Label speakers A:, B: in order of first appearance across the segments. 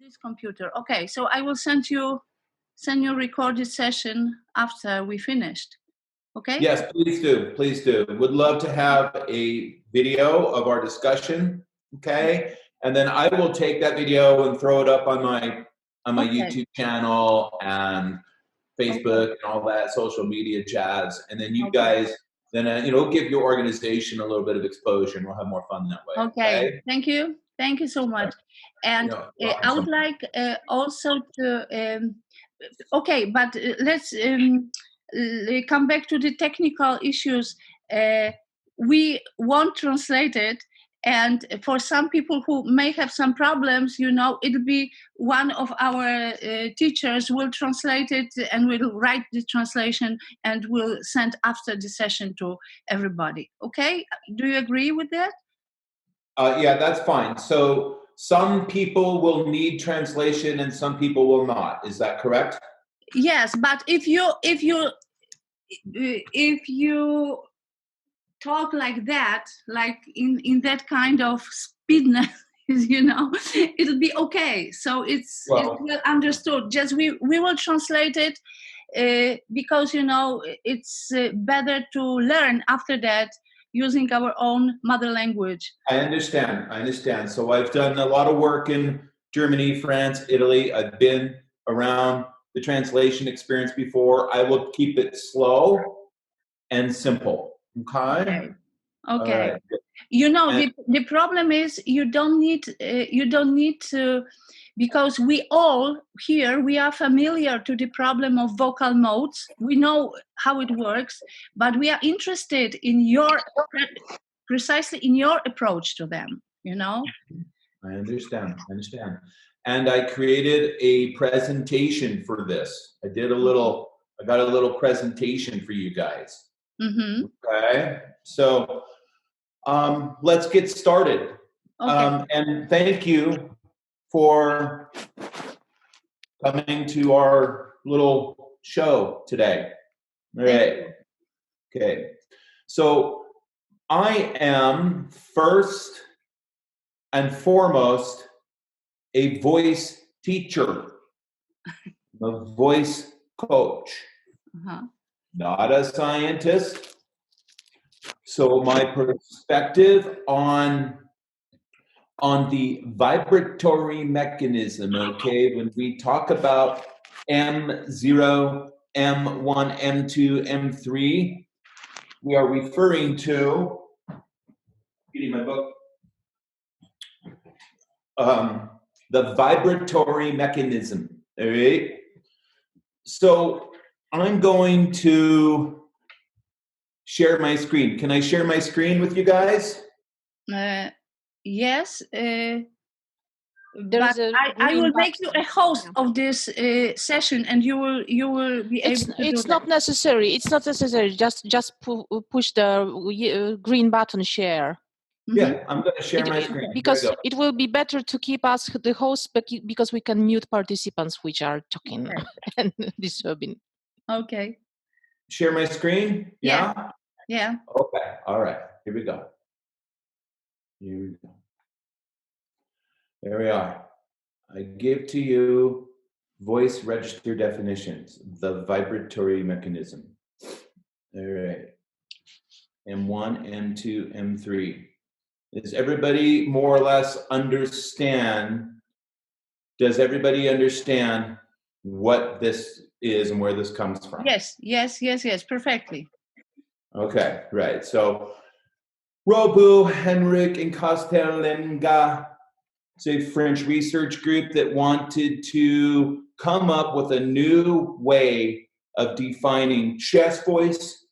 A: this computer. Okay, so I will send you recorded session after we finished. Okay?
B: Yes, please do. Please do. Would love to have a video of our discussion. Okay, and then I will take that video and throw it up on my YouTube channel and Facebook and all that social media jazz. And then you guys, then give your organization a little bit of exposure, and we'll have more fun that way.
A: Okay. Thank you. Thank you so much. And I would like also to. Okay, but let's come back to the technical issues. We won't translate it, and for some people who may have some problems, it'll be one of our teachers will translate it and will write the translation and will send after the session to everybody. Okay? Do you agree with that?
B: Yeah, that's fine. So some people will need translation and some people will not. Is that correct?
A: Yes, but if you talk like that, like in that kind of speedness, it'll be okay. So it's well understood. Just we will translate it because it's better to learn after that using our own mother language.
B: I understand. So I've done a lot of work in Germany, France, Italy. I've been around the translation experience before. I will keep it slow and simple. Okay.
A: Right. The problem is you don't need to, because we all here, we are familiar to the problem of vocal modes. We know how it works, but we are interested in precisely in your approach to them,
B: I understand. And I created a presentation for this. I got a little presentation for you guys.
A: Mm-hmm.
B: Okay. So let's get started.
A: Okay.
B: And thank you for coming to our little show today. All right. Okay. So I am first and foremost a voice teacher, a voice coach, not a scientist. So my perspective on the vibratory mechanism, okay, when we talk about M0, M1, M2, M3, we are referring to, getting my book, the vibratory mechanism, all right? So I'm going to share my screen. Can I share my screen with you guys?
A: Yes. But I will make you a host of this session, and you will be able to do that.
C: It's not necessary. It's not necessary. Just push the green button, share.
B: Yeah, I'm going to share my screen.
C: Because it will be better to keep us the host, because we can mute participants which are talking and disturbing.
A: Okay.
B: Share my screen?
A: Yeah. Yeah.
B: Okay. All right. Here we go. There we are. I give to you voice register definitions, the vibratory mechanism. All right. M1, M2, M3. Does everybody more or less understand? Does everybody understand what this is and where this comes from?
A: Yes, perfectly.
B: Okay, right. So, Robu, Henrik, and Castellenga, it's a French research group that wanted to come up with a new way of defining chest voice,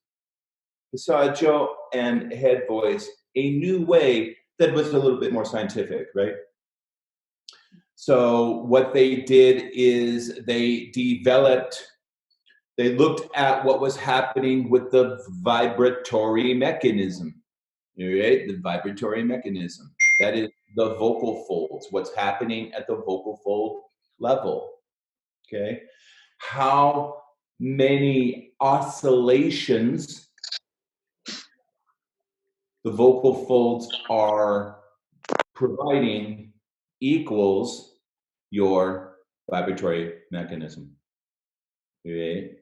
B: passaggio, and head voice, a new way that was a little bit more scientific, right? So what they did is they looked at what was happening with the vibratory mechanism, right? The vibratory mechanism, that is the vocal folds, what's happening at the vocal fold level, okay? How many oscillations the vocal folds are providing equals your vibratory mechanism. Okay.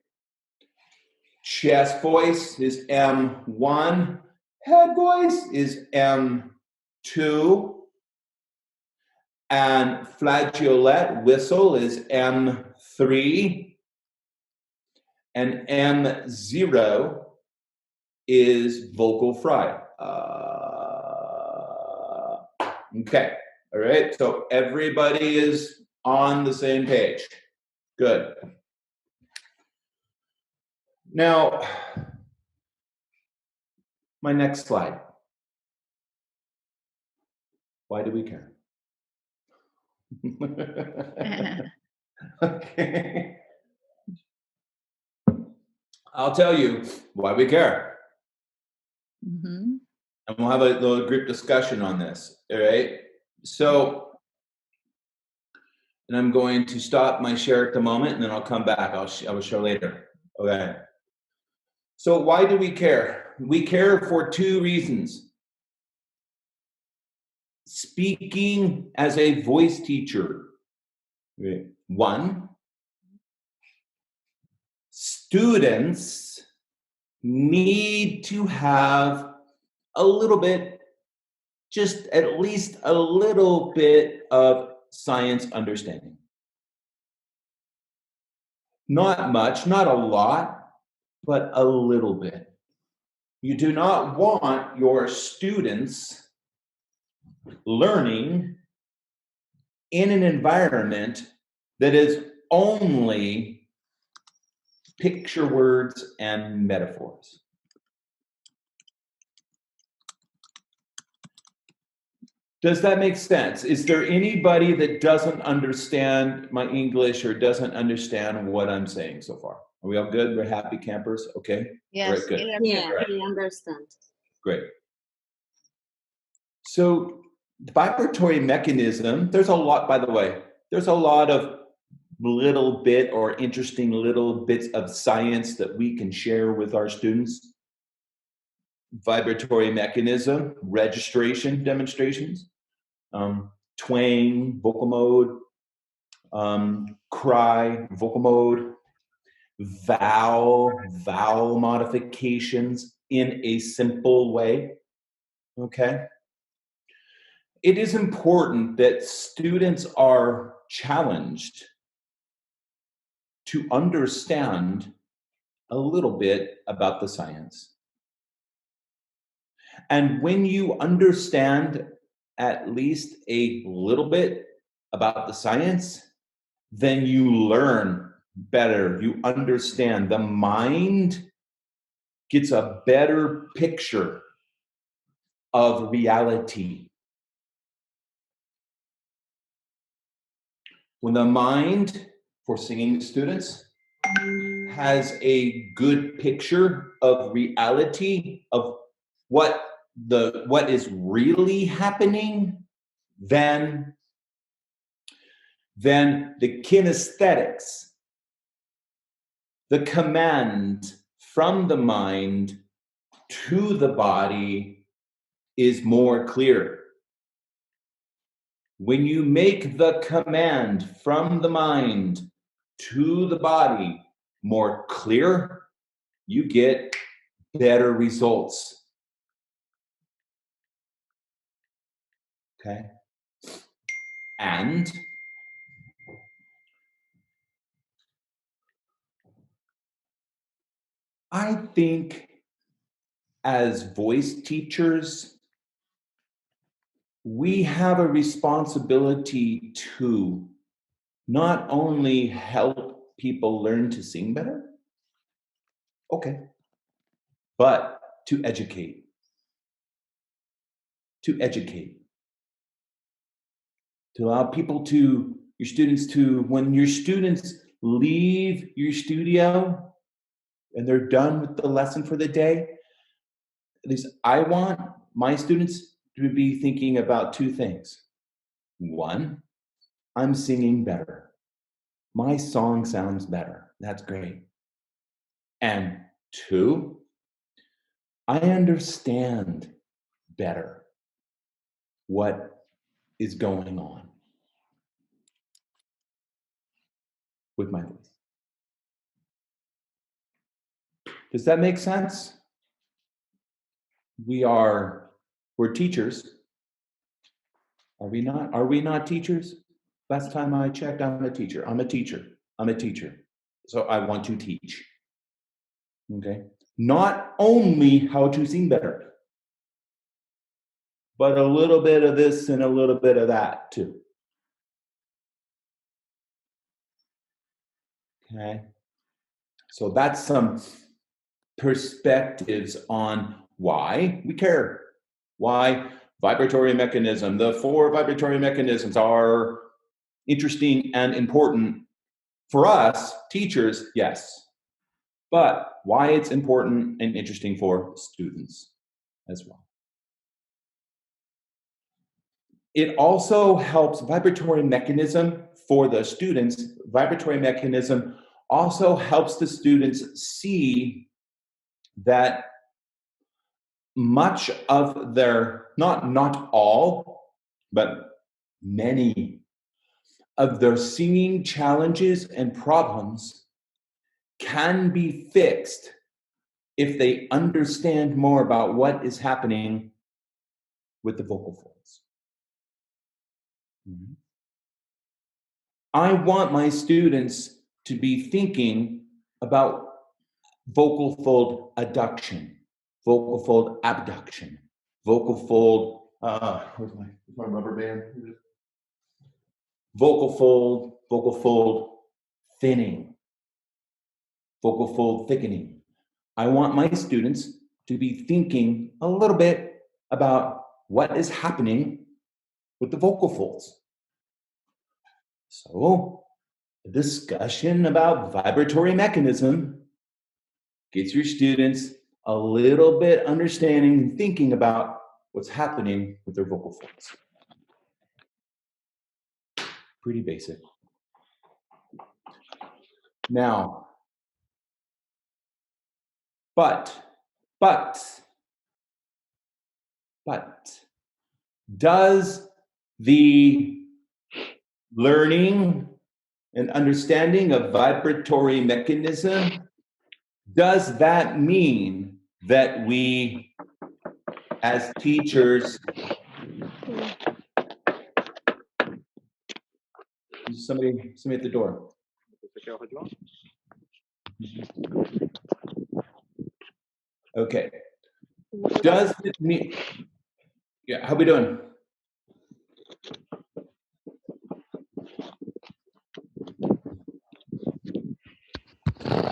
B: Chest voice is M1, head voice is M2, and flageolet whistle is M3, and M0 is vocal fry. Okay, all right, so everybody is on the same page. Good. Now, my next slide. Why do we care? Okay. I'll tell you why we care.
A: Mm-hmm.
B: And we'll have a little group discussion on this, all right? So, and I'm going to stop my share at the moment, and then I'll come back. I will show later, okay? So why do we care? We care for two reasons. Speaking as a voice teacher. One, students need to have a little bit, just at least a little bit of science understanding. Not much, not a lot, but a little bit. You do not want your students learning in an environment that is only picture words and metaphors. Does that make sense? Is there anybody that doesn't understand my English or doesn't understand what I'm saying so far? Are we all good? We're happy campers? Okay.
A: Yes.
B: Right, good.
D: Yeah,
B: Right.
D: we understand.
B: Great. So the vibratory mechanism, there's a lot, by the way, there's a lot of little bit or interesting little bits of science that we can share with our students. Vibratory mechanism, registration demonstrations, twang, vocal mode, cry, vocal mode, vowel modifications in a simple way, okay? It is important that students are challenged to understand a little bit about the science. And when you understand at least a little bit about the science, then you learn better. You understand. The mind gets a better picture of reality. When the mind, for singing students, has a good picture of reality, of what is really happening, then the kinesthetics, the command from the mind to the body is more clear. When you make the command from the mind to the body more clear, you get better results. Okay? And I think as voice teachers, we have a responsibility to not only help people learn to sing better, okay, but to educate. To educate. To allow people to, your students to, when your students leave your studio and they're done with the lesson for the day, at least I want my students to be thinking about two things. One, I'm singing better. My song sounds better. That's great. And two, I understand better what is going on. with my voice. Does that make sense? We're teachers. Are we not? Are we not teachers? Last time I checked, I'm a teacher. I'm a teacher. So I want to teach. Okay? Not only how to sing better, but a little bit of this and a little bit of that too. Okay? So that's some perspectives on why we care. Why vibratory mechanism, the 4 vibratory mechanisms are interesting and important for us, teachers, yes. But why it's important and interesting for students as well. It also helps vibratory mechanism for the students. Vibratory mechanism also helps the students see that much of their, not all, but many of their singing challenges and problems can be fixed if they understand more about what is happening with the vocal folds. Mm-hmm. I want my students to be thinking about vocal fold adduction, vocal fold abduction, vocal fold, where's my rubber band? Vocal fold thinning, vocal fold thickening. I want my students to be thinking a little bit about what is happening with the vocal folds. So, a discussion about vibratory mechanism gets your students a little bit understanding and thinking about what's happening with their vocal folds. Pretty basic. Now, but, does the learning and understanding of vibratory mechanism, does that mean that we, as teachers, somebody at the door. Okay. Does it mean, yeah, how we doing?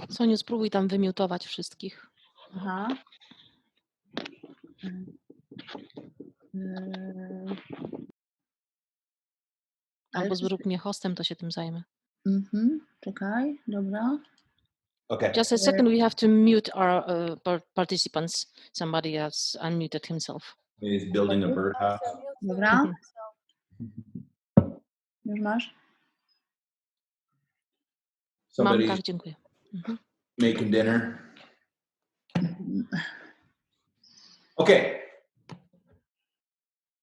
C: Soniu, spróbuj tam wymiutować wszystkich.
A: Aha.
C: Albo zrób mnie hostem, to się tym zajmę.
A: Czekaj, dobra.
B: Okay.
C: Just a second, we have to mute our participants. Somebody has unmuted himself.
B: He's building a birdhouse.
A: Dobra. Już masz?
C: Mam, tak, dziękuję.
B: Making dinner. Okay.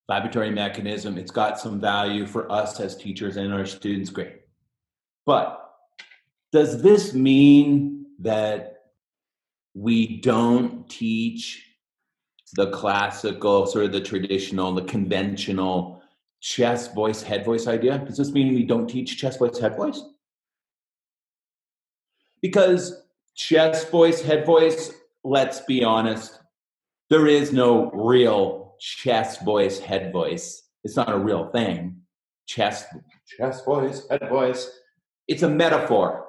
B: Vibratory mechanism, it's got some value for us as teachers and our students, great. But does this mean that we don't teach the classical, sort of the traditional, the conventional chest voice, head voice idea? Does this mean we don't teach chest voice, head voice? Because chest voice, head voice, let's be honest, there is no real chest voice, head voice. It's not a real thing. Chest voice, head voice. It's a metaphor.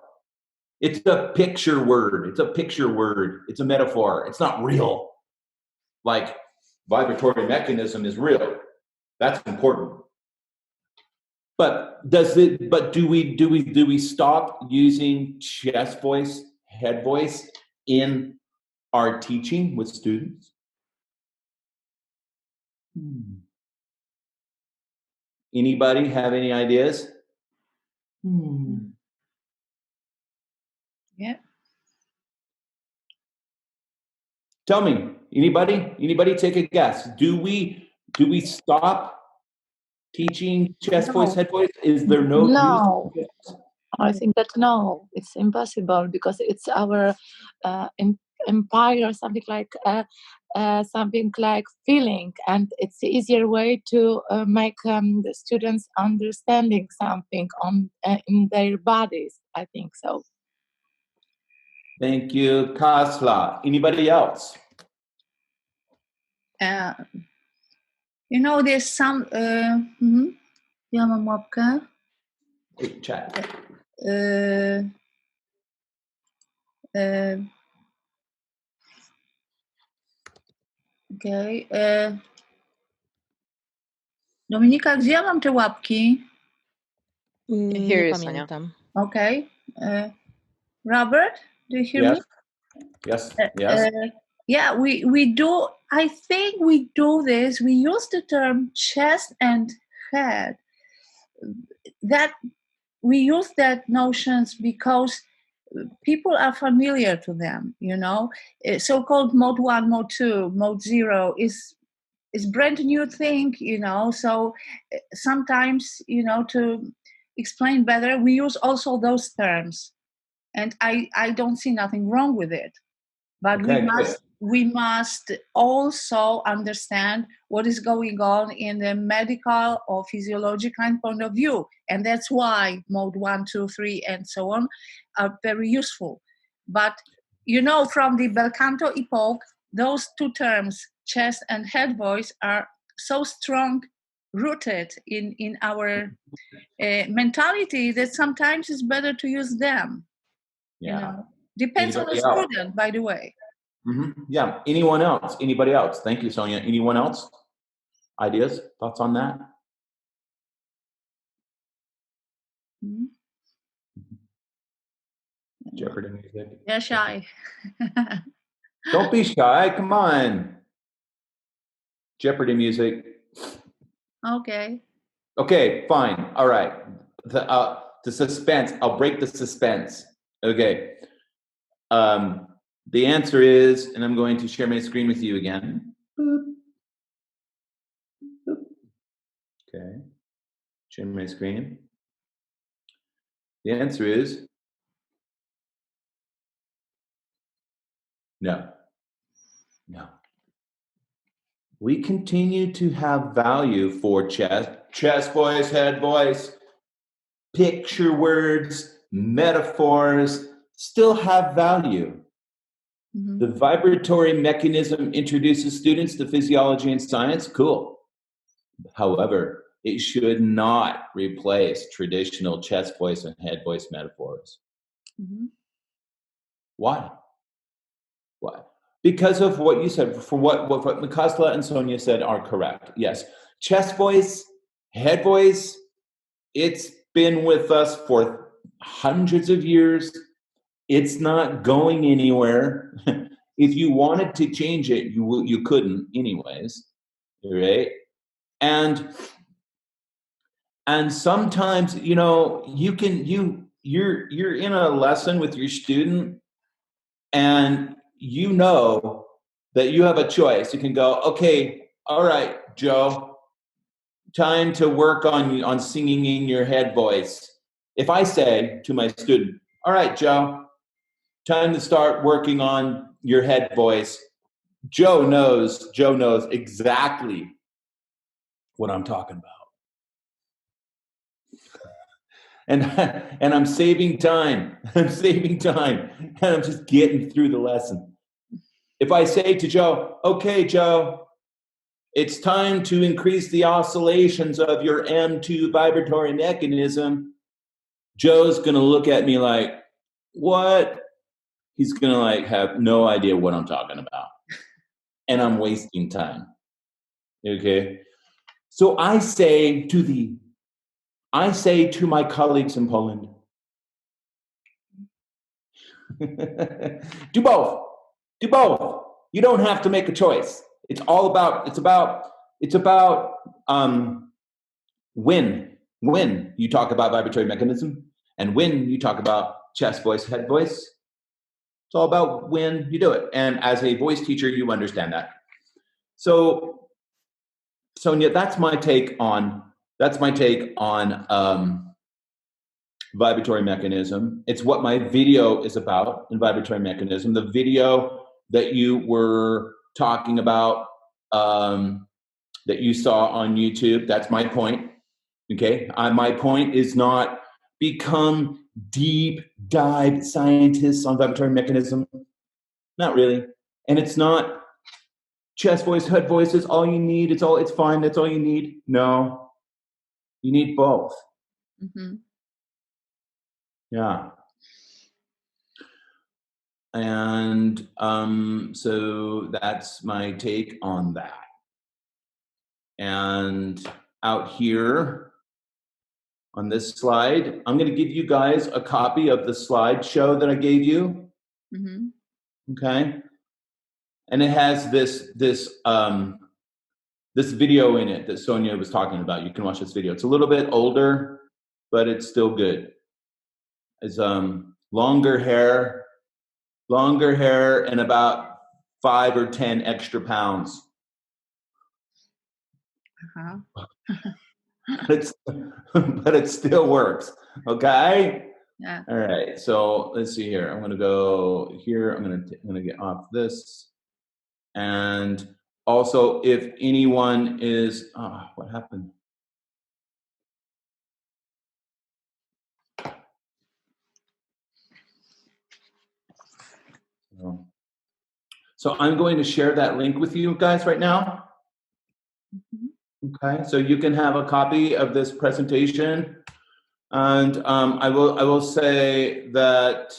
B: It's a picture word. It's a picture word. It's a metaphor. It's not real. Like vibratory mechanism is real. That's important. But do we stop using chest voice, head voice in our teaching with students? Anybody have any ideas?
A: Yeah.
B: Tell me, anybody take a guess? Do we stop teaching chest voice, head voice? Is there no use?
D: I think that no, it's impossible because it's our empire, something like feeling, and it's the easier way to make the students understanding something on in their bodies. I think so.
B: Thank you, Kasla. Anybody else?
A: You know, there's some. Ja mam łapkę.
B: Hey, chat.
A: Okay. Dominika, gdzie ja mam te łapki?
C: Nie pamiętam.
A: Okay. Robert, do you hear me?
B: Yes. Yes.
A: Yeah, we do. I think we do this. We use the term chest and head. That we use that notions because people are familiar to them. You know, so-called mode 1, mode 2, mode 0 is brand new thing. You know, so sometimes, you know, to explain better, we use also those terms, and I don't see nothing wrong with it. But we must also understand what is going on in the medical or physiological point of view. And that's why mode 1, 2, 3, and so on are very useful. But, you know, from the bel canto epoch, those two terms, chest and head voice, are so strong rooted in our mentality that sometimes it's better to use them.
B: Yeah.
A: You know? Depends on the student, by the way.
B: Mm-hmm. Yeah. Anyone else? Anybody else? Thank you, Sonia. Anyone else? Ideas? Thoughts on that?
A: Mm-hmm.
B: Jeopardy music.
A: They're shy.
B: Don't be shy. Come on. Jeopardy music.
A: Okay.
B: Okay, fine. All right. The suspense. I'll break the suspense. Okay. The answer is, and I'm going to share my screen with you again. Okay. Share my screen. The answer is no. No. We continue to have value for chest voice, head voice, picture words, metaphors, still have value. Mm-hmm. The vibratory mechanism introduces students to physiology and science. Cool. However, it should not replace traditional chest voice and head voice metaphors. Mm-hmm. Why? Why? Because of what you said, for what Mikasla and Sonia said are correct. Yes, chest voice, head voice, it's been with us for hundreds of years. It's not going anywhere. If you wanted to change it, you couldn't anyways, right? And sometimes, you know, you're in a lesson with your student, and you know that you have a choice. You can go, okay, all right, Joe, time to work on singing in your head voice. If I say to my student, all right, Joe, time to start working on your head voice, Joe knows exactly what I'm talking about. And I'm saving time. And I'm just getting through the lesson. If I say to Joe, okay, Joe, it's time to increase the oscillations of your M2 vibratory mechanism, Joe's going to look at me like, what? He's going to like have no idea what I'm talking about. And I'm wasting time. Okay? So I say to my colleagues in Poland, do both. You don't have to make a choice. It's about when you talk about vibratory mechanism and when you talk about chest voice, head voice. It's all about when you do it. And as a voice teacher, you understand that. So Sonia, that's my take on vibratory mechanism. It's what my video is about in vibratory mechanism. The video that you were talking about, that you saw on YouTube, that's my point. Okay, my point is not become deep dive scientists on vibratory mechanism. Not really. And it's not chest voice, head voice is all you need. It's fine. That's all you need. No, you need both.
A: Mm-hmm.
B: Yeah. And so that's my take on that. And out here on this slide, I'm going to give you guys a copy of the slideshow that I gave you.
A: Mm-hmm.
B: Okay. And it has this video in it that Sonia was talking about. You can watch this video. It's a little bit older, but it's still good. It's longer hair and about 5 or 10 extra pounds.
A: Uh-huh.
B: But it still works. Okay.
A: Yeah.
B: All right. So let's see here. I'm going to go here. I'm going to get off this. And also, if anyone is, what happened? So I'm going to share that link with you guys right now.
A: Mm-hmm.
B: Okay, so you can have a copy of this presentation, and I will say that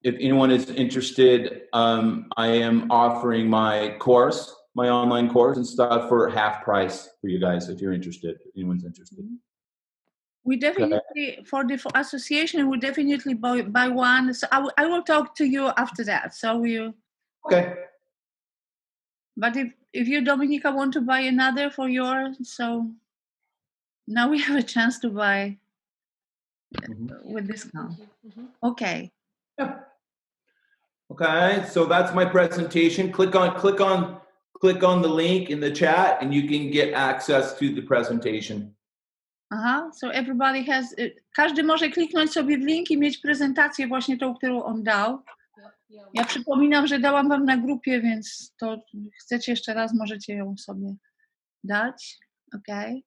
B: if anyone is interested, I am offering my course, my online course and stuff for half price for you guys if you're interested. If anyone's interested.
A: We definitely, for the association, we definitely buy one. So I will talk to you after that. So you.
B: Okay.
A: But if you, Dominika, want to buy another for yours, so now we have a chance to buy with discount. Okay.
B: Yeah. Okay, so that's my presentation. Click on the link in the chat, and you can get access to the presentation.
A: Aha, so everybody has, każdy może kliknąć sobie w link i mieć prezentację właśnie tą, którą on dał. Ja przypominam, że dałam wam na grupie, więc to chcecie jeszcze raz, możecie ją sobie dać. Okay.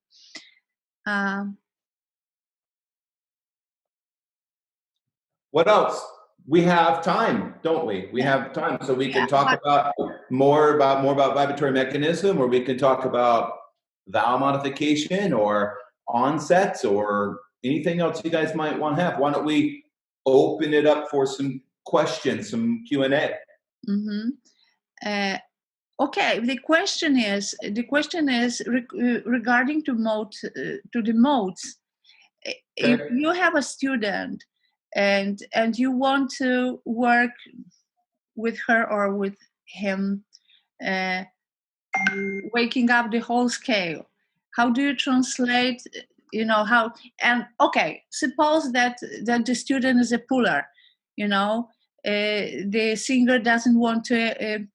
B: What else? We have time, don't we? We have time, so we can talk about more about vibratory mechanism, or we can talk about vowel modification or onsets or anything else you guys might want to have. Why don't we open it up for some questions, some Q&A?
A: Mm-hmm. Okay, the question is regarding to the modes. Okay. If you have a student and you want to work with her or with him, waking up the whole scale, how do you translate? You know how? And okay, suppose that the student is a puller. You know, the singer doesn't want to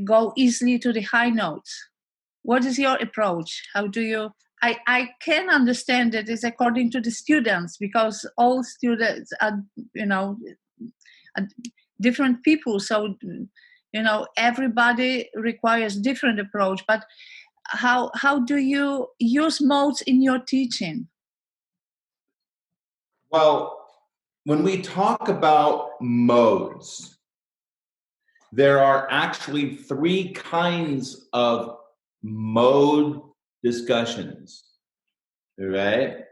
A: go easily to the high notes. What is your approach? How do you? I can understand that it's according to the students, because all students are, you know, are different people. So, you know, everybody requires different approach. But how do you use modes in your teaching?
B: Well, when we talk about modes, there are actually 3 kinds of mode discussions, right?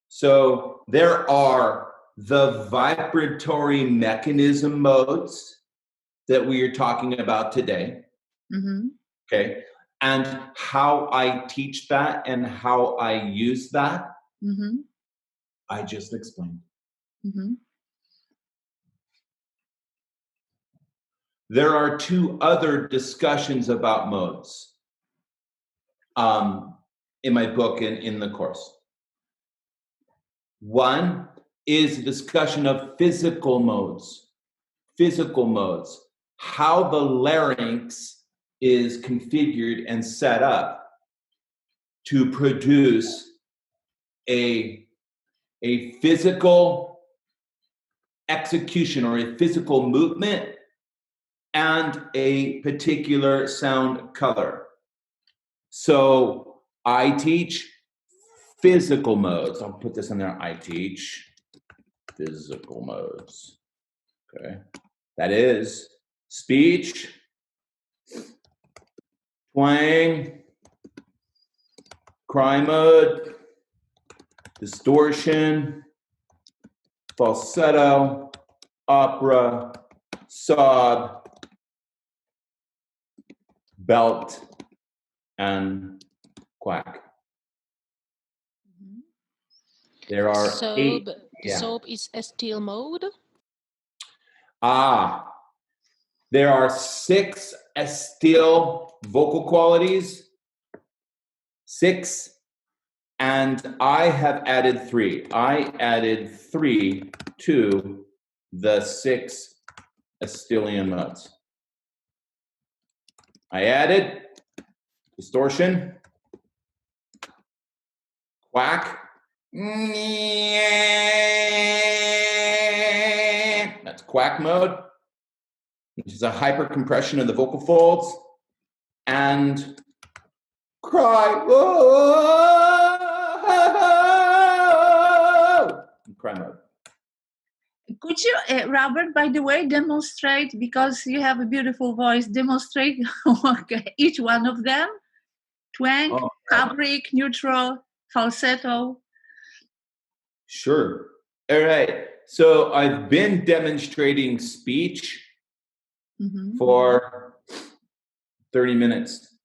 B: So there are the vibratory mechanism modes that we are talking about today.
A: Mm-hmm.
B: Okay. And how I teach that and how I use that,
A: mm-hmm.
B: I just explained.
A: Mm-hmm.
B: There are 2 other discussions about modes in my book and in the course. One is a discussion of physical modes, how the larynx is configured and set up to produce a physical execution or a physical movement and a particular sound color. So I teach physical modes. I'll put this in there. I teach physical modes. Okay. That is speech, twang, cry mode, distortion, falsetto, opera, sob, belt, and quack. There are eight. Yeah.
C: Soap is a still mode.
B: There are 6 still vocal qualities. 6. And I have added 3. I added 3 to the 6 Astillian modes. I added distortion, quack, that's quack mode, which is a hyper compression of the vocal folds, and cry, cry mode.
A: Could you, Robert, by the way, demonstrate, because you have a beautiful voice, demonstrate each one of them? Twang, fabric, neutral, falsetto.
B: Sure. All right. So I've been demonstrating speech for 30 minutes.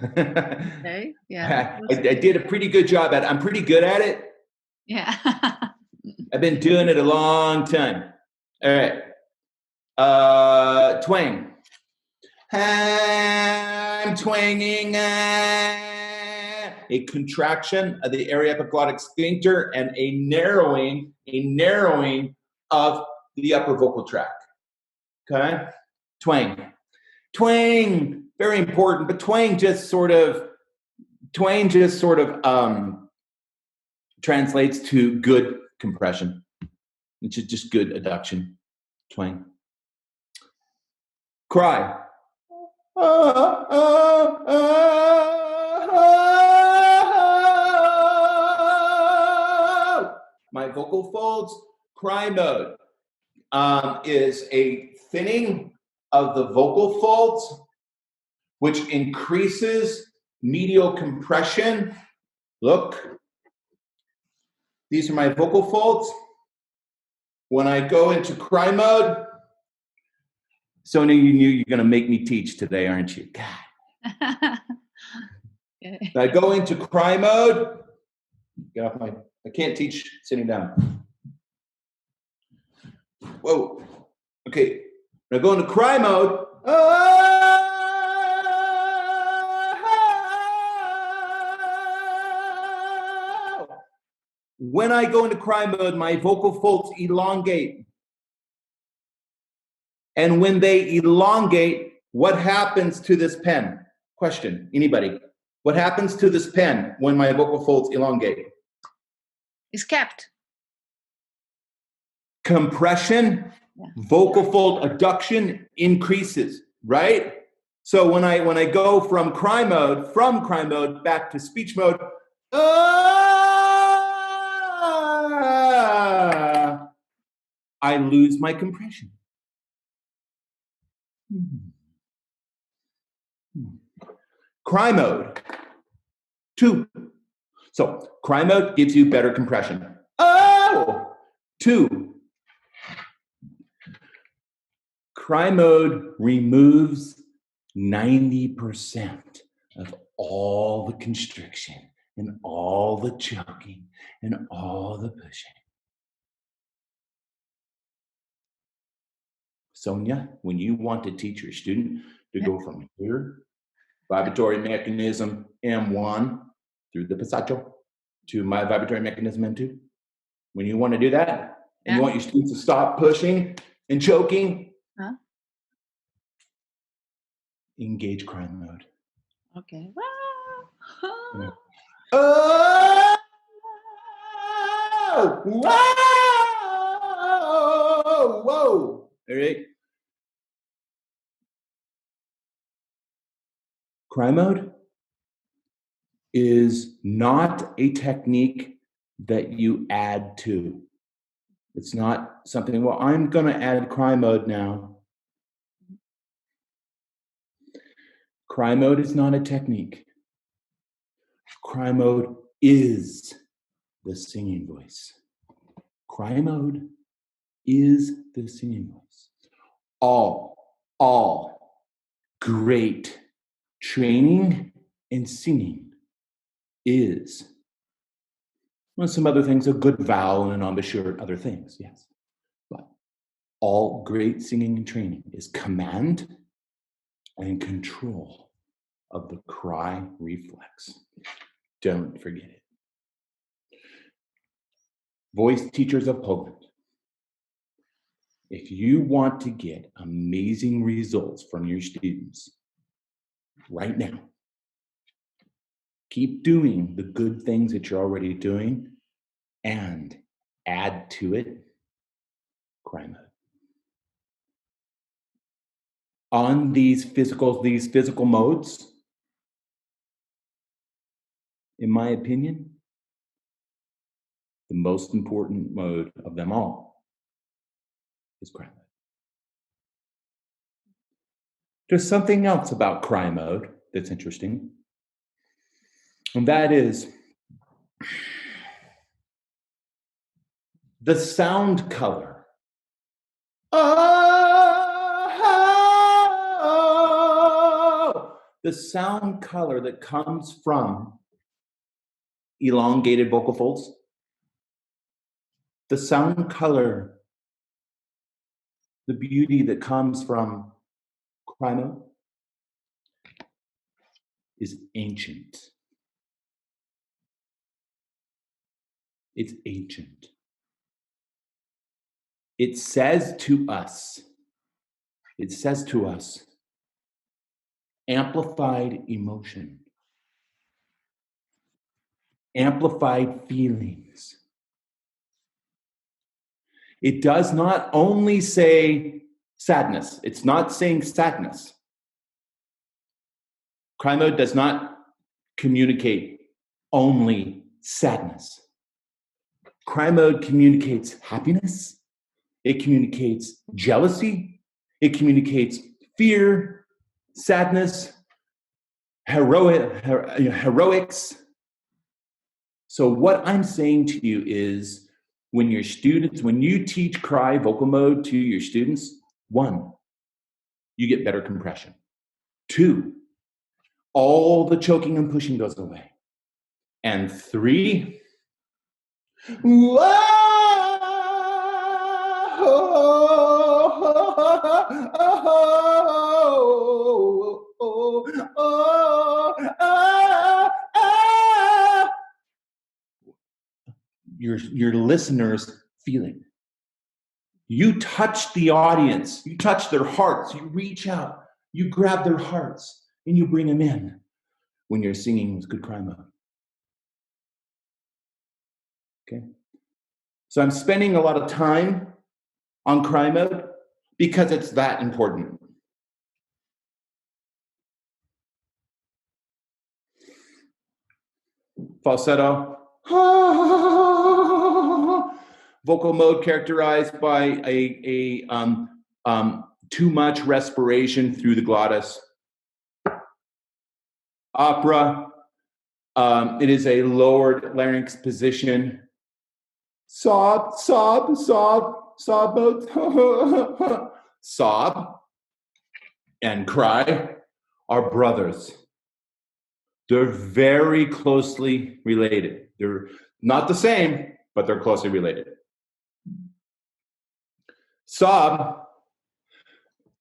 A: Okay. Yeah.
B: I did a pretty good job at it. I'm pretty good at it.
A: Yeah.
B: I've been doing it a long time. All right. Twang. I'm twanging a contraction of the area epiglottic sphincter and a narrowing of the upper vocal tract. Okay? Twang. Twang, very important, but twang just sort of translates to good compression, which is just good adduction. Twang. Cry. My vocal folds, cry mode, is a thinning of the vocal folds, which increases medial compression. Look, these are my vocal folds. When I go into cry mode, Sonia, you knew you're going to make me teach today, aren't you? God. I go into cry mode. Get off my, I can't teach sitting down. Whoa. Okay. When I go into cry mode. When I go into cry mode, my vocal folds elongate. And when they elongate, what happens to this pen? Question, anybody? What happens to this pen when my vocal folds elongate?
A: It's kept.
B: Compression, vocal fold adduction increases, right? So when I go from cry mode back to speech mode, I lose my compression. Cry mode, 2. So cry mode gives you better compression. 2. Cry mode removes 90% of all the constriction and all the choking and all the pushing. Sonia, when you want to teach your student to go from here, vibratory mechanism M1 through the passaggio to my vibratory mechanism M2, when you want to do that, and you want your students to stop pushing and choking, engage cry mode.
A: Okay.
B: Oh, whoa, whoa. All right. Cry mode is not a technique that you add to. It's not something, well, I'm going to add cry mode now. Cry mode is not a technique. Cry mode is the singing voice. Cry mode is the singing voice. All great training and singing is. Well, some other things, a good vowel and an embouchure, other things, yes. But all great singing and training is command and control of the cry reflex. Don't forget it. Voice teachers of Poland, if you want to get amazing results from your students right now, keep doing the good things that you're already doing and add to it cry mode. On these physical modes, in my opinion, the most important mode of them all is cry mode. There's something else about cry mode that's interesting, and that is the sound color. Oh, the sound color that comes from elongated vocal folds. The sound color, the beauty that comes from cry mode is ancient. It's ancient. It says to us, amplified emotion, amplified feelings. It does not only say sadness. It's not saying sadness. Cry mode does not communicate only sadness. Cry mode communicates happiness. It communicates jealousy. It communicates fear, sadness, heroics. So what I'm saying to you is, when you teach cry vocal mode to your students, 1, you get better compression. 2, all the choking and pushing goes away. And 3, your listeners feeling. You touch the audience, you touch their hearts, you reach out, you grab their hearts, and you bring them in when you're singing with good cry mode. Okay? So I'm spending a lot of time on cry mode because it's that important. Falsetto. Vocal mode characterized by too much respiration through the glottis. Opera, it is a lowered larynx position. Sob mode. Sob and cry are brothers. They're very closely related. They're not the same, but they're closely related. Sob,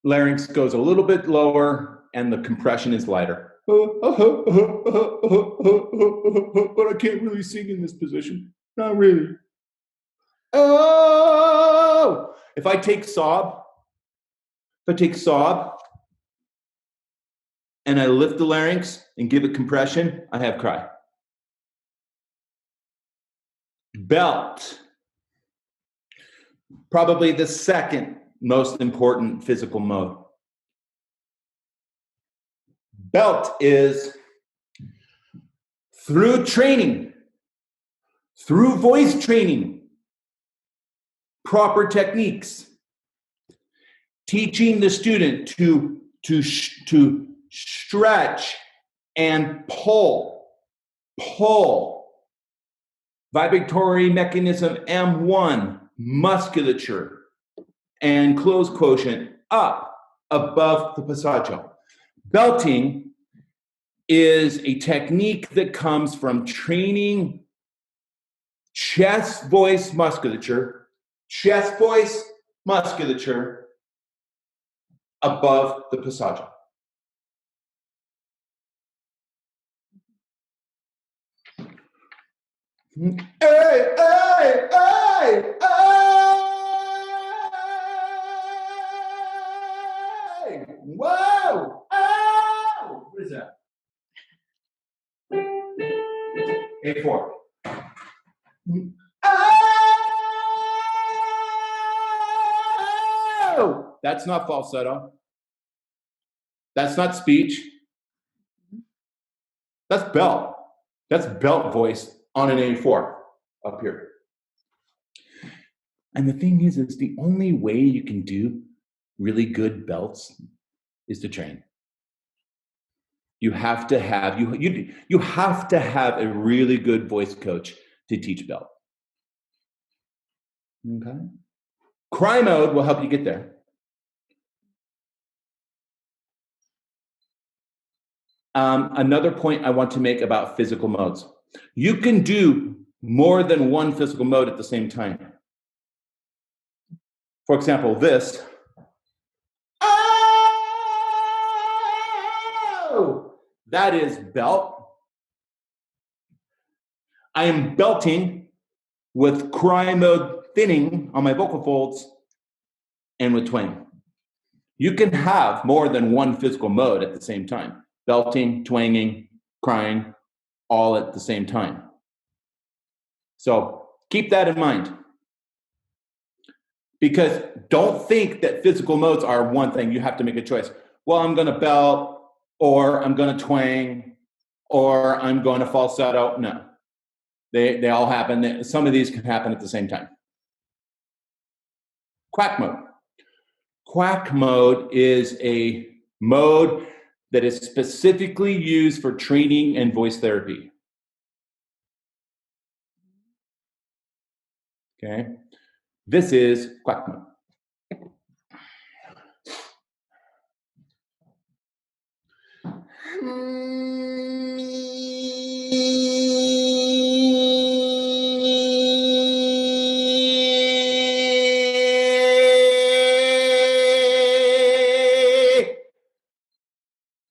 B: larynx goes a little bit lower and the compression is lighter. But I can't really sing in this position. Not really. Oh! If I take sob and I lift the larynx and give it compression, I have cry. Belt. Probably the second most important physical mode. Belt is through training, through voice training, proper techniques, teaching the student to stretch and pull, vibratory mechanism M1, musculature, and close quotient up above the passaggio. Belting is a technique that comes from training chest voice musculature above the passaggio. Hey, hey, hey, hey! Whoa! Oh! What is that? A4. Oh! That's not falsetto. That's not speech. That's belt. That's belt voice on an A4 up here. And the thing is the only way you can do really good belts is to train. You have to have you have to have a really good voice coach to teach belt. Okay? Cry mode will help you get there. Another point I want to make about physical modes. You can do more than one physical mode at the same time. For example, this. Oh! That is belt. I am belting with cry mode thinning on my vocal folds and with twang. You can have more than one physical mode at the same time. Belting, twanging, crying, all at the same time. So keep that in mind. Because don't think that physical modes are one thing. You have to make a choice. Well, I'm going to belt, or I'm going to twang, or I'm going to falsetto. No. They all happen. Some of these can happen at the same time. Quack mode. Quack mode is a mode that is specifically used for training and voice therapy. Okay, this is quack mode.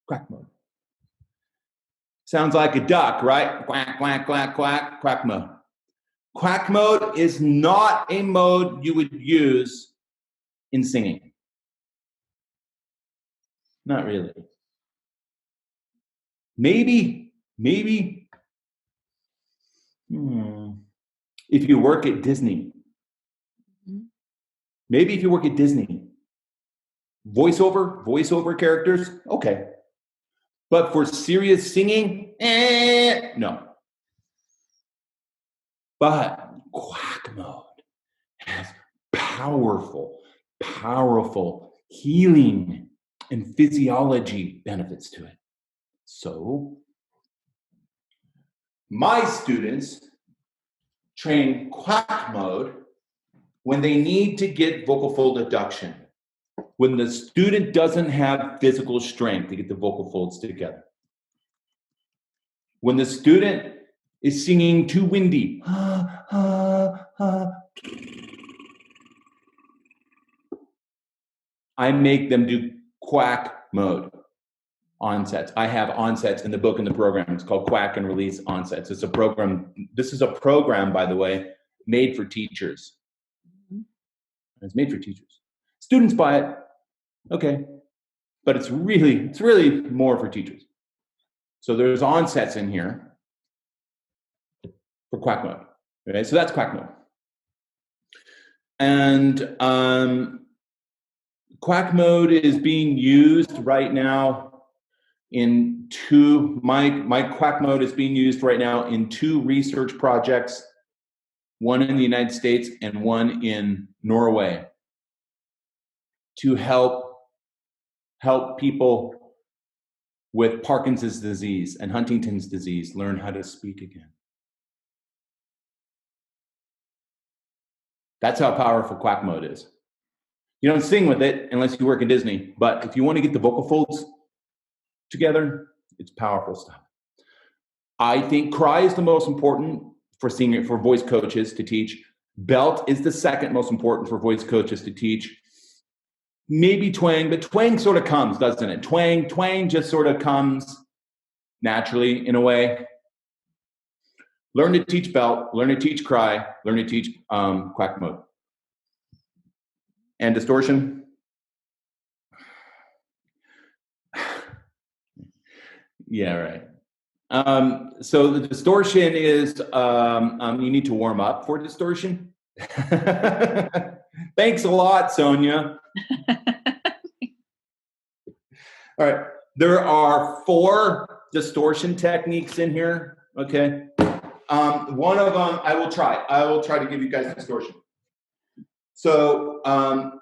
B: Quack mode. Sounds like a duck, right? Quack, quack, quack, quack, quack mode. Quack mode is not a mode you would use in singing. Not really. Maybe, if you work at Disney. Maybe if you work at Disney. Voiceover characters, okay. But for serious singing, no. But quack mode has powerful healing and physiology benefits to it. So, my students train quack mode when they need to get vocal fold adduction, when the student doesn't have physical strength to get the vocal folds together, when the student is singing too windy. I make them do quack mode onsets. I have onsets in the book and the program. It's called Quack and Release Onsets. It's a program. This is a program, by the way, made for teachers. It's made for teachers. Students buy it, okay, but it's really more for teachers. So there's onsets in here for quack mode. right? So that's Quack mode. And Quack mode is being used right now in my Quack mode is being used right now in 2 research projects, one in the United States and one in Norway, to help people with Parkinson's disease and Huntington's disease learn how to speak again. That's how powerful Quack mode is. You don't sing with it unless you work at Disney, but if you want to get the vocal folds together, it's powerful stuff. I think cry is the most important for voice coaches to teach. Belt is the second most important for voice coaches to teach. Maybe twang, but twang sort of comes, doesn't it? Twang just sort of comes naturally in a way. Learn to teach belt, learn to teach cry, learn to teach Quack mode. And distortion. Yeah, right. So the distortion is, you need to warm up for distortion. Thanks a lot, Sonia. All right, there are 4 distortion techniques in here, okay? One of them, I will try to give you guys distortion. So, one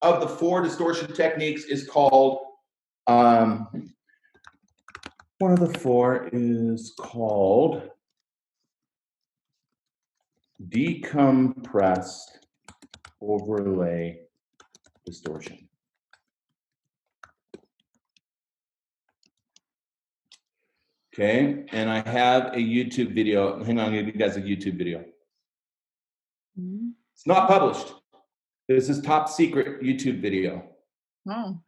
B: of the 4 distortion techniques is called, one of the 4 is called decompressed overlay distortion. Okay, and I have a YouTube video. Hang on, I'll give you guys a YouTube video. It's not published. This is top secret YouTube video.
A: Oh.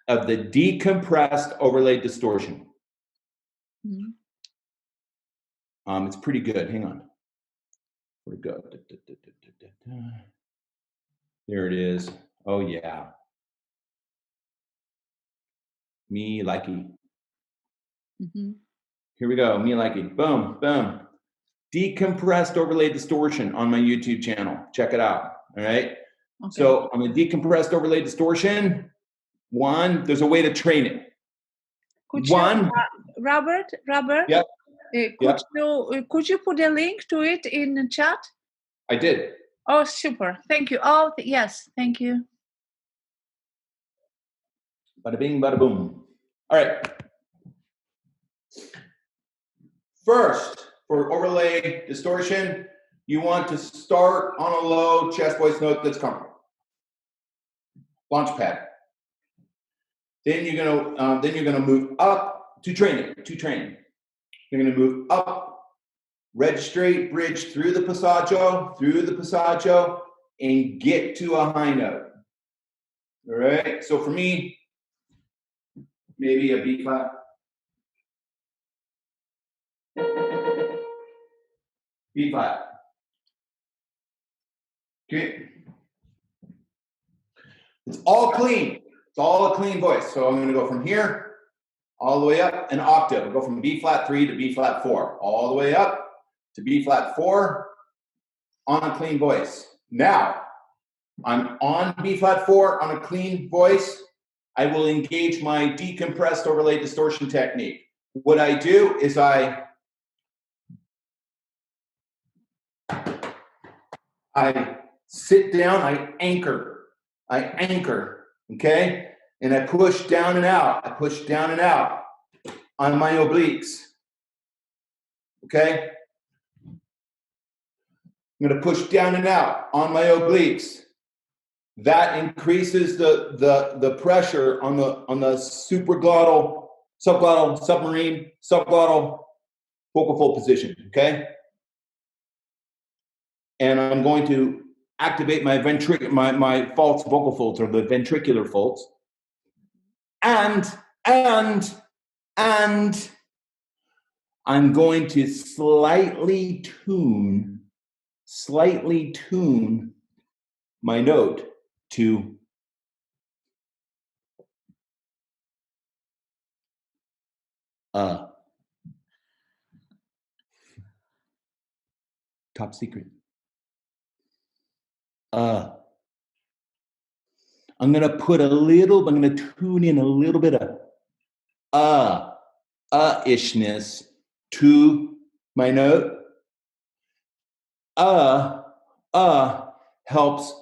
B: of the decompressed overlay distortion. It's pretty good. Hang on. Where'd it go? There it is. Oh yeah. Me likey. Here we go. Me likey. Boom, boom. Decompressed overlay distortion on my YouTube channel. Check it out. All right. Okay. So on the decompressed overlay distortion, there's a way to train it.
A: Robert?
B: Yep.
A: Could you put a link to it in the chat?
B: I did.
A: Oh, super. Thank you. Oh, yes. Thank you.
B: Bada bing, bada boom. All right. First, for overlay distortion, you want to start on a low chest voice note that's comfortable. Launch pad. Then you're gonna move up to training. You're gonna move up, registrate, bridge through the passaggio, and get to a high note. All right. So for me, maybe a B flat. B flat. Okay. It's all clean. It's all a clean voice. So I'm going to go from here all the way up an octave. I'll go from B flat 3 to B flat 4, all the way up to B flat 4 on a clean voice. Now, I'm on B flat 4 on a clean voice. I will engage my decompressed overlay distortion technique. What I do is I sit down, I anchor, okay? And I push down and out, on my obliques, okay? I'm gonna push down and out on my obliques. That increases the pressure on the supraglottal, subglottal, submarine, subglottal vocal fold position, okay? And I'm going to activate my my false vocal folds, or the ventricular folds. And I'm going to slightly tune my note to Top secret. I'm going to tune in a little bit of ishness to my note. Helps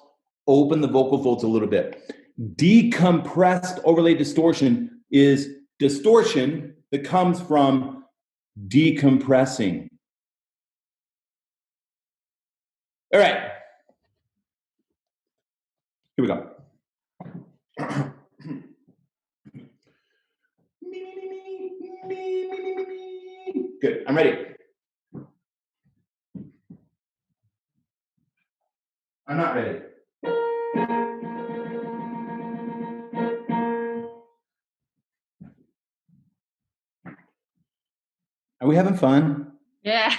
B: open the vocal folds a little bit. Decompressed overlay distortion is distortion that comes from decompressing. All right. Here we go. Good, I'm ready. I'm not ready. Are we having fun?
A: Yeah.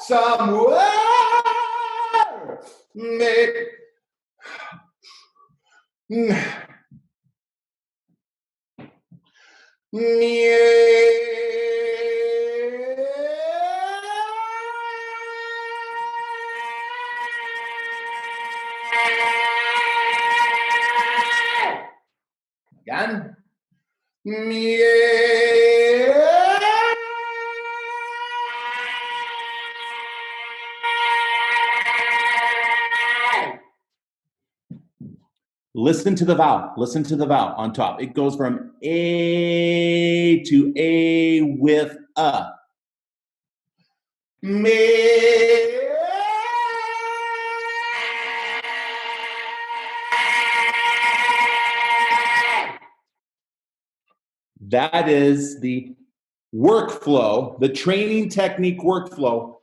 B: Somewhere. Again. Listen to the vowel. Listen to the vowel on top. It goes from A to A with a. That is the workflow, the training technique workflow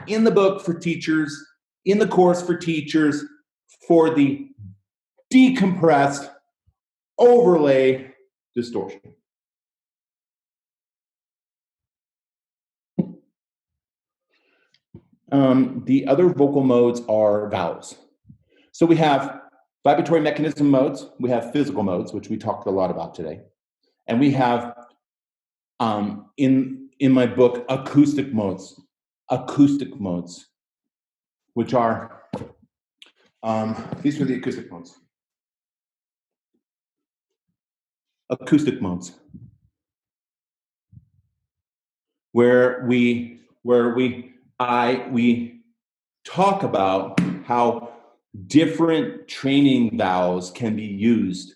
B: in the book for teachers, in the course for teachers, for the decompressed overlay distortion. The other vocal modes are vowels. So we have vibratory mechanism modes, we have physical modes, which we talked a lot about today. And we have, in my book, acoustic modes, which are, these are the acoustic modes. Acoustic modes, where we talk about how different training vowels can be used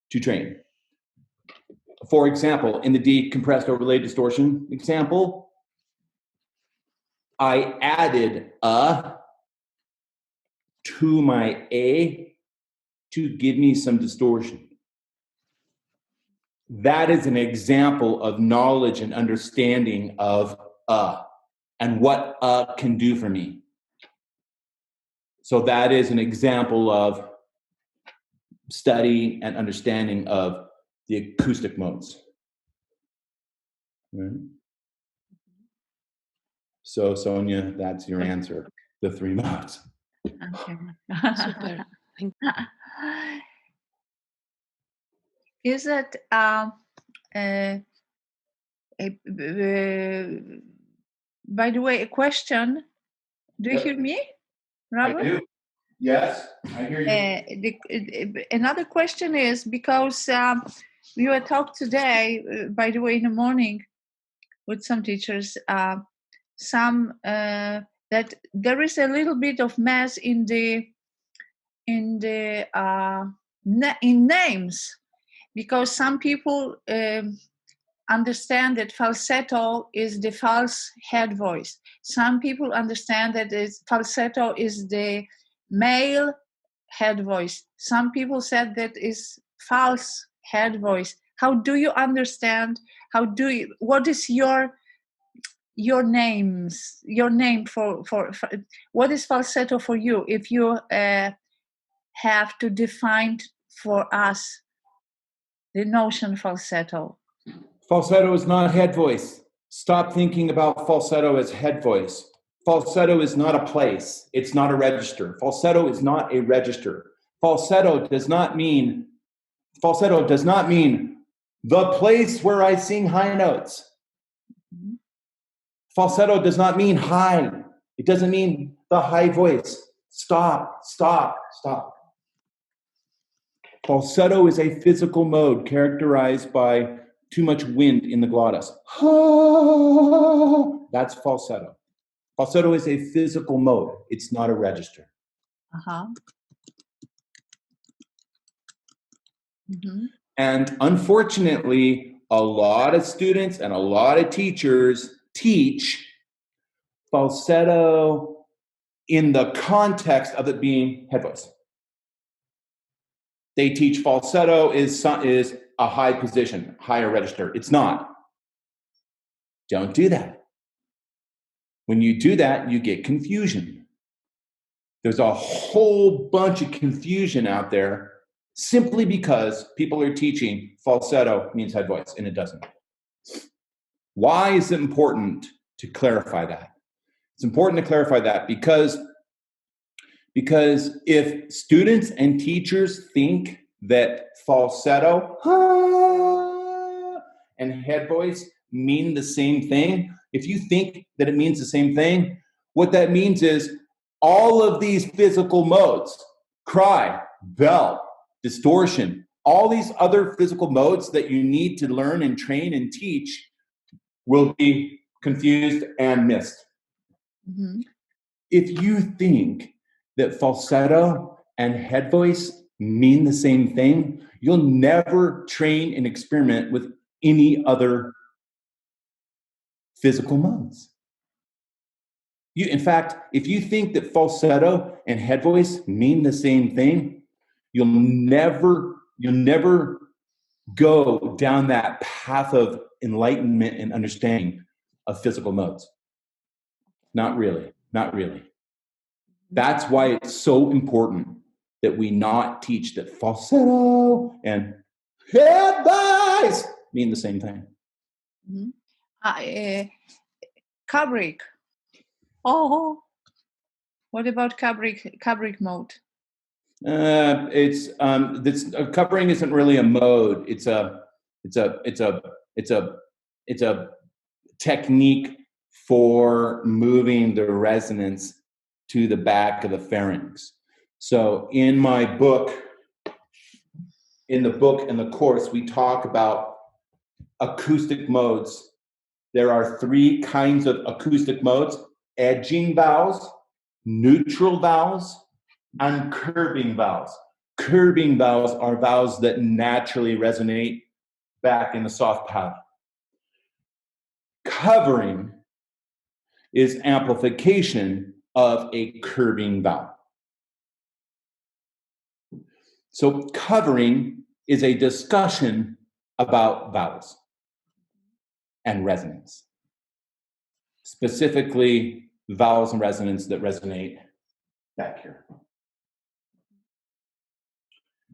B: to train. For example, in the decompressed overlay distortion example, I added a to my A to give me some distortion. That is an example of knowledge and understanding of and what can do for me. So that is an example of study and understanding of the acoustic modes. Right. So Sonia, that's your answer, the 3 modes.
A: Okay.
C: Super. Thank you.
A: Is it by the way, a question? Do you hear me, Robert?
B: I do. Yes, I hear you.
A: Another question is, because we were talking today, by the way, in the morning with some teachers, that there is a little bit of mess in names, because some people understand that falsetto is the false head voice. Some people understand that falsetto is the male head voice. Some people said that is false head voice. How do you understand? What is your name for what is falsetto for you? If you have to define for us the notion falsetto.
B: Falsetto is not head voice. Stop thinking about falsetto as head voice. Falsetto is not a place. It's not a register. Falsetto is not a register. Falsetto does not mean the place where I sing high notes. Falsetto does not mean high. It doesn't mean the high voice. Stop, stop, stop. Falsetto is a physical mode characterized by too much wind in the glottis. That's falsetto. Falsetto is a physical mode. It's not a register. And unfortunately, a lot of students and a lot of teachers teach falsetto in the context of it being head voice. They teach falsetto is a high position, higher register. It's not. Don't do that. When you do that, you get confusion. There's a whole bunch of confusion out there simply because people are teaching falsetto means head voice, and it doesn't. Why is it important to clarify that? It's important to clarify that because if students and teachers think that falsetto and head voice mean the same thing, if you think that it means the same thing, what that means is all of these physical modes, cry, bell, distortion, all these other physical modes that you need to learn and train and teach will be confused and missed. If you think that falsetto and head voice mean the same thing, you'll never train and experiment with any other physical modes. In fact, if you think that falsetto and head voice mean the same thing, you'll never go down that path of enlightenment and understanding of physical modes. Not really, not really. That's why it's so important that we not teach that falsetto and head voice mean the same thing.
A: Kubrick. Oh, what about Kubrick mode?
B: Covering isn't really a mode. It's a technique for moving the resonance to the back of the pharynx. So in my book, in the course, we talk about acoustic modes. There are 3 kinds of acoustic modes: edging vowels, neutral vowels, and curving vowels. Curving vowels are vowels that naturally resonate back in the soft palate. Covering is amplification of a curving vowel. So covering is a discussion about vowels and resonance. Specifically, vowels and resonance that resonate back here.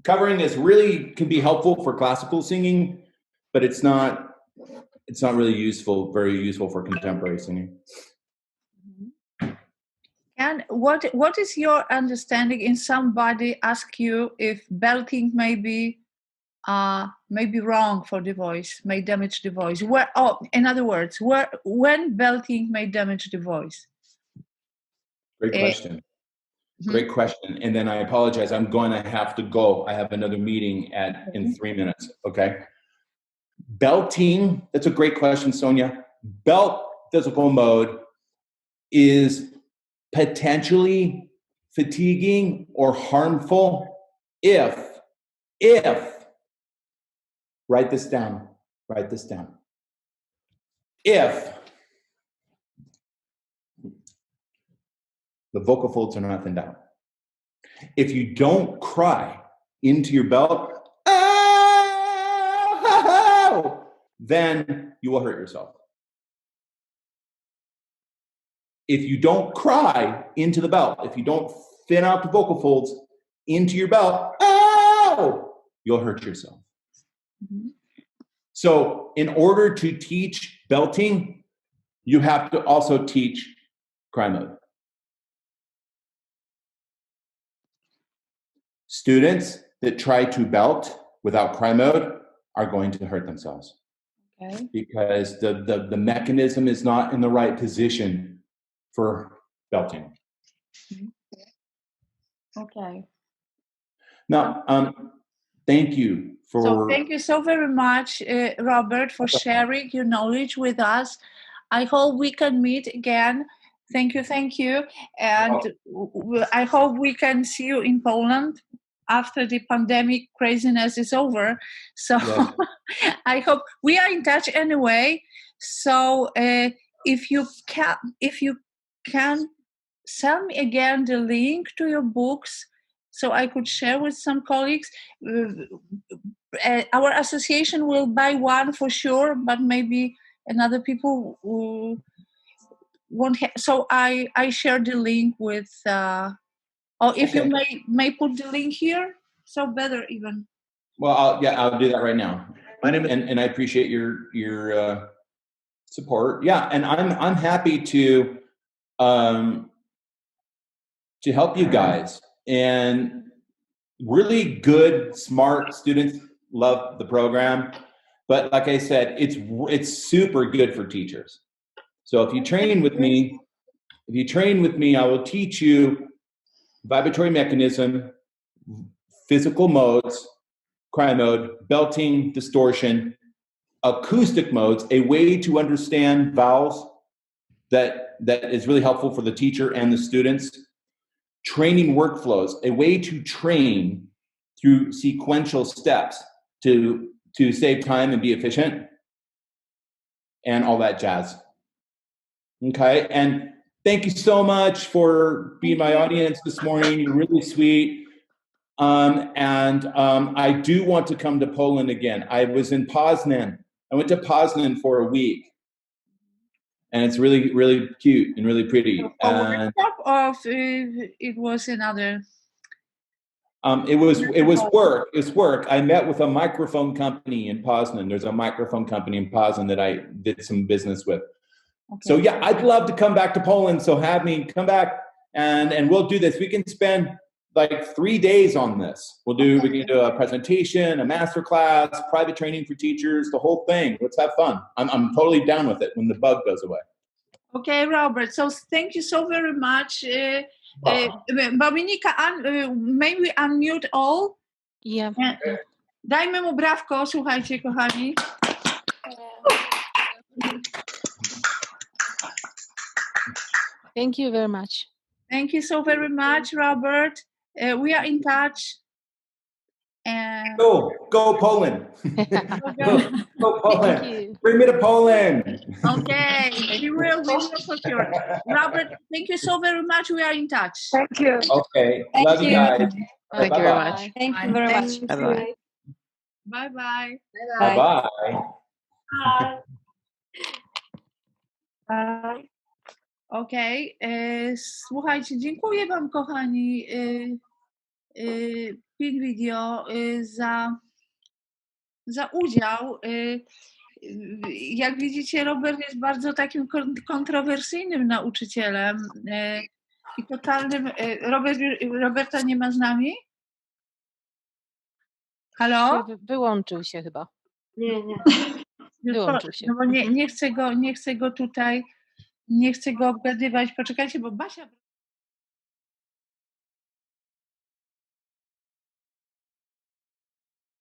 B: Covering can be helpful for classical singing, but it's not really very useful for contemporary singing.
A: And what is your understanding? In somebody ask you if belting may be wrong for the voice, may damage the voice. In other words, when belting may damage the voice?
B: Great question. Great question. And then I apologize. I'm going to have to go. I have another meeting in 3 minutes. Okay. Belting. That's a great question, Sonia. Belt physical mode is potentially fatiguing or harmful if write this down. If the vocal folds are not thinned out. If you don't cry into your belt, then you will hurt yourself. If you don't cry into the belt, if you don't thin out the vocal folds into your belt, you'll hurt yourself. So in order to teach belting, you have to also teach cry mode. Students that try to belt without cry mode are going to hurt themselves.
A: Okay.
B: Because the mechanism is not in the right position for belting.
A: Okay.
B: Now, thank you for...
A: So thank you so very much, Robert, for sharing your knowledge with us. I hope we can meet again. Thank you, thank you. And I hope we can see you in Poland after the pandemic craziness is over. So yes. I hope we are in touch anyway. So if you can send me again the link to your books so I could share with some colleagues. Our association will buy one for sure, but maybe another people won't have. So I share the link with, or if you may put the link here, so better even.
B: Well, I'll do that right now. My name and I appreciate your support. Yeah, and I'm happy to help you guys. And really good, smart students love the program. But like I said, it's super good for teachers. So if you train with me, I will teach you vibratory mechanism, physical modes, cry mode, belting, distortion, acoustic modes, a way to understand vowels that is really helpful for the teacher and the students. Training workflows, a way to train through sequential steps to save time and be efficient, and all that jazz. Okay, and thank you so much for being my audience this morning. You're really sweet. I do want to come to Poland again. I was in Poznan. I went to Poznan for a week. And it's really, really cute and really pretty.
A: It was another.
B: It was work. It's work. I met with a microphone company in Poznan. There's a microphone company in Poznan that I did some business with. Okay. So yeah, I'd love to come back to Poland. So have me come back and we'll do this. We can spend like 3 days on this. We can do a presentation, a master class, private training for teachers, the whole thing. Let's have fun. I'm totally down with it when the bug goes away.
A: Okay, Robert. So thank you so very much. Dominika, may we unmute all?
C: Yeah.
A: Dajmy mu brawko, słuchajcie, kochani.
C: Thank you very much.
A: Thank you so very much, Robert. We are in touch. And
B: go Poland. Go Poland. Bring me to Poland.
A: Okay, we will for sure. Robert, thank you so very much. We are in touch.
D: Thank you.
B: Okay, love you guys.
C: Thank you very much.
D: Thank you very much.
C: Bye-bye.
A: Bye-bye.
B: Bye-bye.
A: Bye. Okej, słuchajcie, dziękuję wam, kochani, Pin Video, za udział. Jak widzicie, Robert jest bardzo takim kontrowersyjnym nauczycielem i totalnym... Roberta nie ma z nami? Halo?
C: Wyłączył się chyba.
D: Nie.
C: Wyłączył się.
A: No bo nie chcę go tutaj, nie chcę go obgadywać. Poczekajcie, bo Basia...